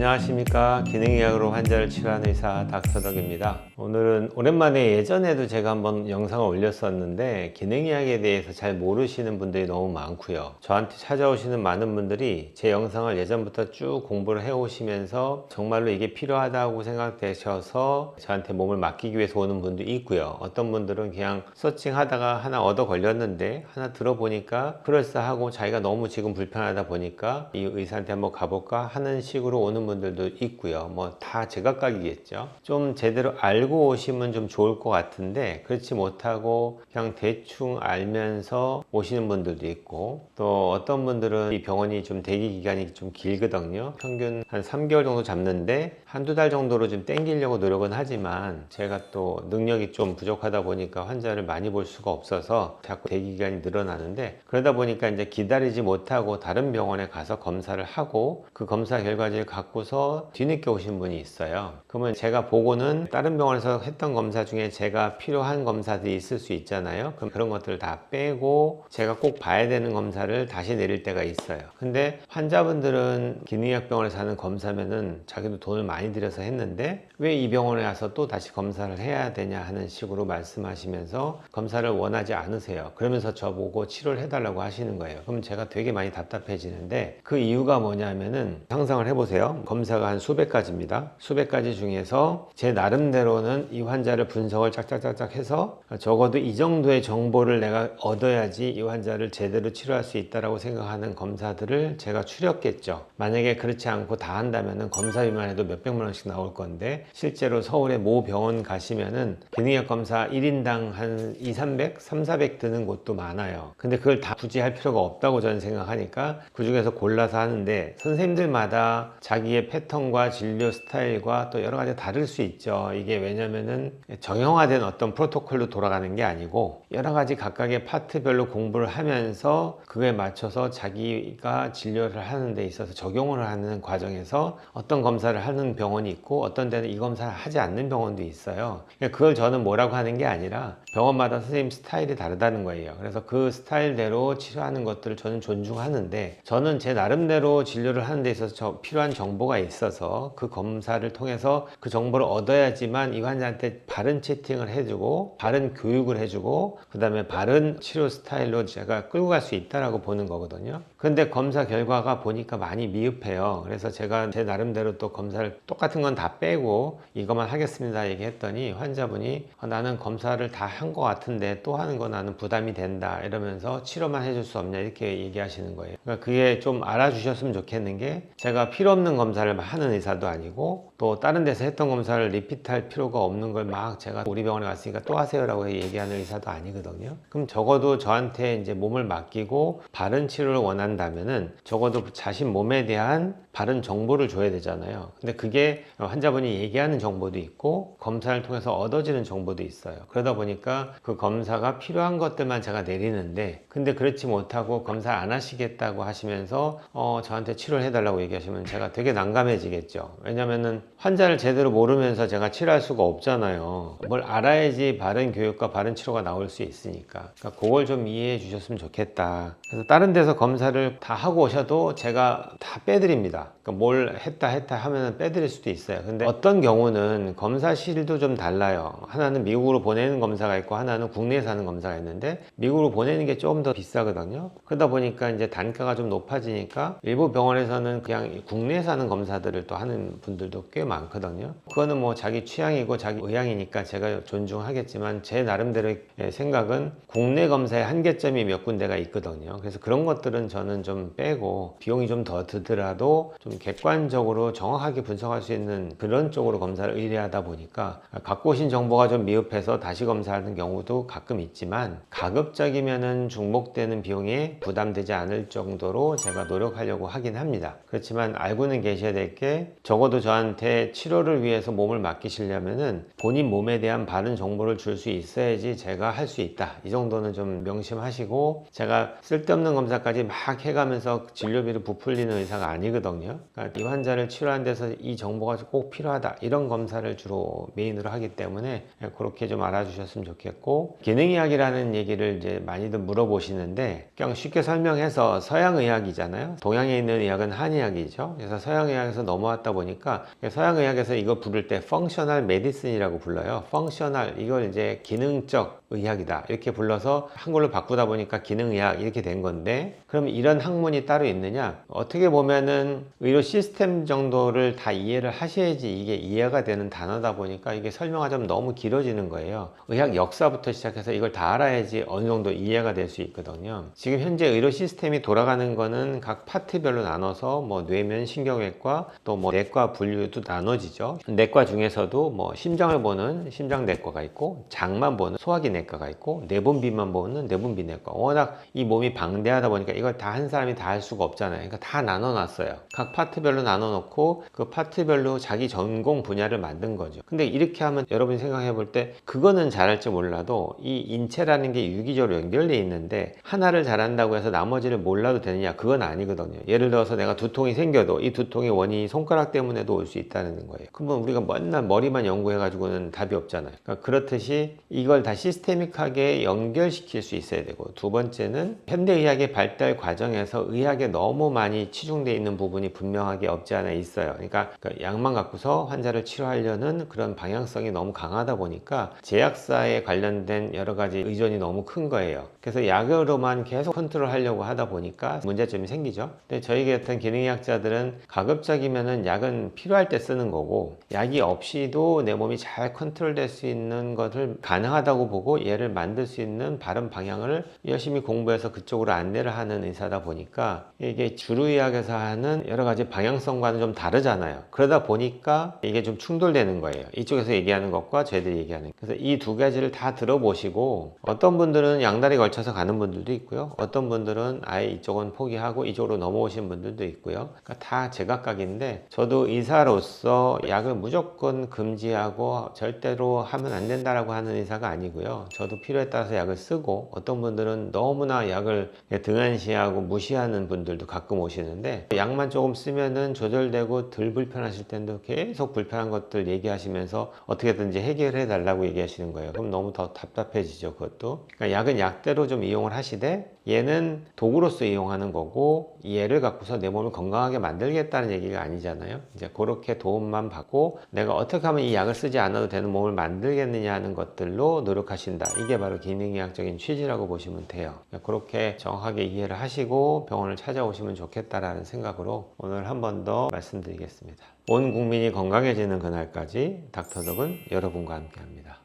안녕하십니까. 기능의학으로 환자를 치료하는 의사 닥터덕입니다. 오늘은 오랜만에 예전에도 제가 한번 영상을 올렸었는데 기능의학에 대해서 잘 모르시는 분들이 너무 많고요. 저한테 찾아오시는 많은 분들이 제 영상을 예전부터 쭉 공부를 해 오시면서 정말로 이게 필요하다고 생각되셔서 저한테 몸을 맡기기 위해서 오는 분도 있고요. 어떤 분들은 그냥 서칭하다가 하나 얻어 걸렸는데 하나 들어보니까 그럴싸하고 자기가 너무 지금 불편하다 보니까 이 의사한테 한번 가볼까 하는 식으로 오는 분들도 있고요. 뭐 다 제각각이겠죠. 좀 제대로 알고 오시면 좀 좋을 것 같은데 그렇지 못하고 그냥 대충 알면서 오시는 분들도 있고, 또 어떤 분들은 이 병원이 좀 대기 기간이 좀 길거든요. 평균 한 3개월 정도 잡는데 한두 달 정도로 좀 땡기려고 노력은 하지만 제가 또 능력이 좀 부족하다 보니까 환자를 많이 볼 수가 없어서 자꾸 대기 기간이 늘어나는데, 그러다 보니까 이제 기다리지 못하고 다른 병원에 가서 검사를 하고 그 검사 결과지를 갖고서 뒤늦게 오신 분이 있어요. 그러면 제가 보고는 다른 병원에서 했던 검사 중에 제가 필요한 검사들이 있을 수 있잖아요. 그럼 그런 것들을 다 빼고 제가 꼭 봐야 되는 검사를 다시 내릴 때가 있어요. 근데 환자분들은 기능의학병원에서 하는 검사면은 자기도 돈을 많이 들여서 했는데 왜 이 병원에 와서 또 다시 검사를 해야 되냐 하는 식으로 말씀하시면서 검사를 원하지 않으세요. 그러면서 저보고 치료를 해달라고 하시는 거예요. 그럼 제가 되게 많이 답답해지는데, 그 이유가 뭐냐면은 상상을 해보세요. 검사가 한 수백 가지입니다. 수백 가지 중에서 제 나름대로는 이 환자를 분석을 짝짝짝짝 해서 적어도 이 정도의 정보를 내가 얻어야지 이 환자를 제대로 치료할 수 있다고 생각하는 검사들을 제가 추렸겠죠. 만약에 그렇지 않고 다 한다면은 검사비만 해도 몇백만 원씩 나올 건데, 실제로 서울의 모 병원 가시면은 기능의학 검사 1인당 한 2, 300, 3, 400 드는 곳도 많아요. 근데 그걸 다 굳이 할 필요가 없다고 저는 생각하니까 그 중에서 골라서 하는데, 선생님들마다 자기의 패턴과 진료 스타일과 또 여러 가지 다를 수 있죠. 이게 왜냐면은 정형화된 어떤 프로토콜로 돌아가는 게 아니고 여러 가지 각각의 파트별로 공부를 하면서 그거에 맞춰서 자기가 진료를 하는 데 있어서 적용을 하는 과정에서 어떤 검사를 하는 병원이 있고 어떤 데는 이 검사를 하지 않는 병원도 있어요. 그걸 저는 뭐라고 하는 게 아니라 병원마다 선생님 스타일이 다르다는 거예요. 그래서 그 스타일대로 치료하는 것들을 저는 존중하는데, 저는 제 나름대로 진료를 하는 데 있어서 필요한 정보가 있어서 그 검사를 통해서 그 정보를 얻어야지만 이 환자한테 바른 채팅을 해주고 바른 교육을 해주고 그 다음에 바른 치료 스타일로 제가 끌고 갈 수 있다라고 보는 거거든요. 근데 검사 결과가 보니까 많이 미흡해요. 그래서 제가 제 나름대로 또 검사를 똑같은 건 다 빼고 이것만 하겠습니다 얘기했더니 환자분이 나는 검사를 다 한 것 같은데 또 하는 거 나는 부담이 된다 이러면서 치료만 해줄 수 없냐 이렇게 얘기하시는 거예요. 그러니까 그게 좀 알아주셨으면 좋겠는 게, 제가 필요 없는 검사를 하는 의사도 아니고 또 다른 데서 했던 검사를 리피트할 필요가 없는 걸 막 제가 우리 병원에 왔으니까 또 하세요라고 얘기하는 의사도 아니거든요. 그럼 적어도 저한테 이제 몸을 맡기고 바른 치료를 원한다면은 적어도 자신 몸에 대한 바른 정보를 줘야 되잖아요. 근데 그게 환자분이 얘기하는 정보도 있고 검사를 통해서 얻어지는 정보도 있어요. 그러다 보니까 그 검사가 필요한 것들만 제가 내리는데, 근데 그렇지 못하고 검사 안 하시겠다고 하시면서 저한테 치료를 해달라고 얘기하시면 제가 되게 난감해지겠죠. 왜냐면은 환자를 제대로 모르면서 제가 치료할 수가 없잖아요. 뭘 알아야지 바른 교육과 바른 치료가 나올 수 있으니까. 그러니까 그걸 좀 이해해 주셨으면 좋겠다. 그래서 다른 데서 검사를 다 하고 오셔도 제가 다 빼드립니다. 그러니까 뭘 했다 하면 빼드릴 수도 있어요. 근데 어떤 경우는 검사실도 좀 달라요. 하나는 미국으로 보내는 검사가 있고 하나는 국내에서 하는 검사가 있는데, 미국으로 보내는 게 조금 더 비싸거든요. 그러다 보니까 이제 단가가 좀 높아지니까 일부 병원에서는 그냥 국내에서 하는 검사들을 또 하는 분들도 꽤 많거든요. 그거는 뭐 자기 취향이고 자기 의향이니까 제가 존중하겠지만, 제 나름대로의 생각은 국내 검사의 한계점이 몇 군데가 있거든요. 그래서 그런 것들은 저는 좀 빼고 비용이 좀 더 들더라도 좀 객관적으로 정확하게 분석할 수 있는 그런 쪽으로 검사를 의뢰하다 보니까 갖고 오신 정보가 좀 미흡해서 다시 검사하는 경우도 가끔 있지만, 가급적이면은 중복되는 비용에 부담되지 않을 정도로 제가 노력하려고 하긴 합니다. 그렇지만 알고는 계셔야 될 게, 적어도 저한테 치료를 위해서 몸을 맡기시려면은 본인 몸에 대한 바른 정보를 줄 수 있어야지 제가 할 수 있다, 이 정도는 좀 명심하시고, 제가 쓸데없는 검사까지 막 해가면서 진료비를 부풀리는 의사가 아니거든요. 없거든요. 그러니까 이 환자를 치료하는 데서 이 정보가 꼭 필요하다 이런 검사를 주로 메인으로 하기 때문에 그렇게 좀 알아주셨으면 좋겠고, 기능의학이라는 얘기를 이제 많이들 물어보시는데 그냥 쉽게 설명해서 서양의학이잖아요. 동양에 있는 의학은 한의학이죠. 그래서 서양의학에서 넘어왔다 보니까 서양의학에서 이거 부를 때 펑셔널 메디슨이라고 불러요. 펑셔널, 이걸 이제 기능적 의학이다 이렇게 불러서 한글로 바꾸다 보니까 기능의학 이렇게 된 건데, 그럼 이런 학문이 따로 있느냐? 어떻게 보면은 의료 시스템 정도를 다 이해를 하셔야지 이게 이해가 되는 단어다 보니까 이게 설명하자면 너무 길어지는 거예요. 의학 역사부터 시작해서 이걸 다 알아야지 어느 정도 이해가 될 수 있거든요. 지금 현재 의료 시스템이 돌아가는 거는 각 파트별로 나눠서 뭐 뇌면 신경외과, 또 뭐 내과 분류도 나눠지죠. 내과 중에서도 뭐 심장을 보는 심장내과가 있고, 장만 보는 소화기 내과가 있고, 내분비만 보는 내분비내과. 워낙 이 몸이 방대하다 보니까 이걸 다 한 사람이 다 할 수가 없잖아요. 그러니까 다 나눠놨어요. 각 파트별로 나눠놓고 그 파트별로 자기 전공 분야를 만든 거죠. 근데 이렇게 하면 여러분이 생각해 볼 때 그거는 잘할지 몰라도 이 인체라는 게 유기적으로 연결돼 있는데 하나를 잘한다고 해서 나머지를 몰라도 되느냐? 그건 아니거든요. 예를 들어서 내가 두통이 생겨도 이 두통의 원인이 손가락 때문에도 올 수 있다는 거예요. 그러면 우리가 맨날 머리만 연구해 가지고는 답이 없잖아요. 그러니까 그렇듯이 이걸 다 시스테믹하게 연결시킬 수 있어야 되고, 두 번째는 현대의학의 발달 과정에서 의학에 너무 많이 치중되어 있는 부분이 분명하게 없지 않아 있어요. 그러니까 약만 갖고서 환자를 치료하려는 그런 방향성이 너무 강하다 보니까 제약사에 관련된 여러 가지 의존이 너무 큰 거예요. 그래서 약으로만 계속 컨트롤 하려고 하다 보니까 문제점이 생기죠. 근데 저희 같은 기능의학자들은 가급적이면은 약은 필요할 때 쓰는 거고, 약이 없이도 내 몸이 잘 컨트롤 될 수 있는 것을 가능하다고 보고 얘를 만들 수 있는 바른 방향을 열심히 공부해서 그쪽으로 안내를 하는 의사다 보니까 이게 주류의학에서 하는 여러 가지 방향성과는 좀 다르잖아요. 그러다 보니까 이게 좀 충돌되는 거예요. 이쪽에서 얘기하는 것과 저희들이 얘기하는 것. 그래서 이 두 가지를 다 들어보시고, 어떤 분들은 양다리 걸쳐서 가는 분들도 있고요, 어떤 분들은 아예 이쪽은 포기하고 이쪽으로 넘어오신 분들도 있고요. 그러니까 다 제각각인데, 저도 의사로서 약을 무조건 금지하고 절대로 하면 안 된다라고 하는 의사가 아니고요. 저도 필요에 따라서 약을 쓰고, 어떤 분들은 너무나 약을 등한시하고 무시하는 분들도 가끔 오시는데, 약만 조금 쓰면은 조절되고 덜 불편하실 텐데 계속 불편한 것들 얘기하시면서 어떻게든지 해결해 달라고 얘기하시는 거예요. 그럼 너무 더 답답해지죠, 그것도. 그러니까 약은 약대로 좀 이용을 하시되, 얘는 도구로서 이용하는 거고, 얘를 갖고서 내 몸을 건강하게 만들겠다는 얘기가 아니잖아요. 이제 그렇게 도움만 받고 내가 어떻게 하면 이 약을 쓰지 않아도 되는 몸을 만들겠느냐 하는 것들로 노력하신다. 이게 바로 기능의학적인 취지라고 보시면 돼요. 그렇게 정확하게 이해를 하시고 병원을 찾아오시면 좋겠다라는 생각으로 오늘 한 번 더 말씀드리겠습니다. 온 국민이 건강해지는 그날까지 닥터덕은 여러분과 함께 합니다.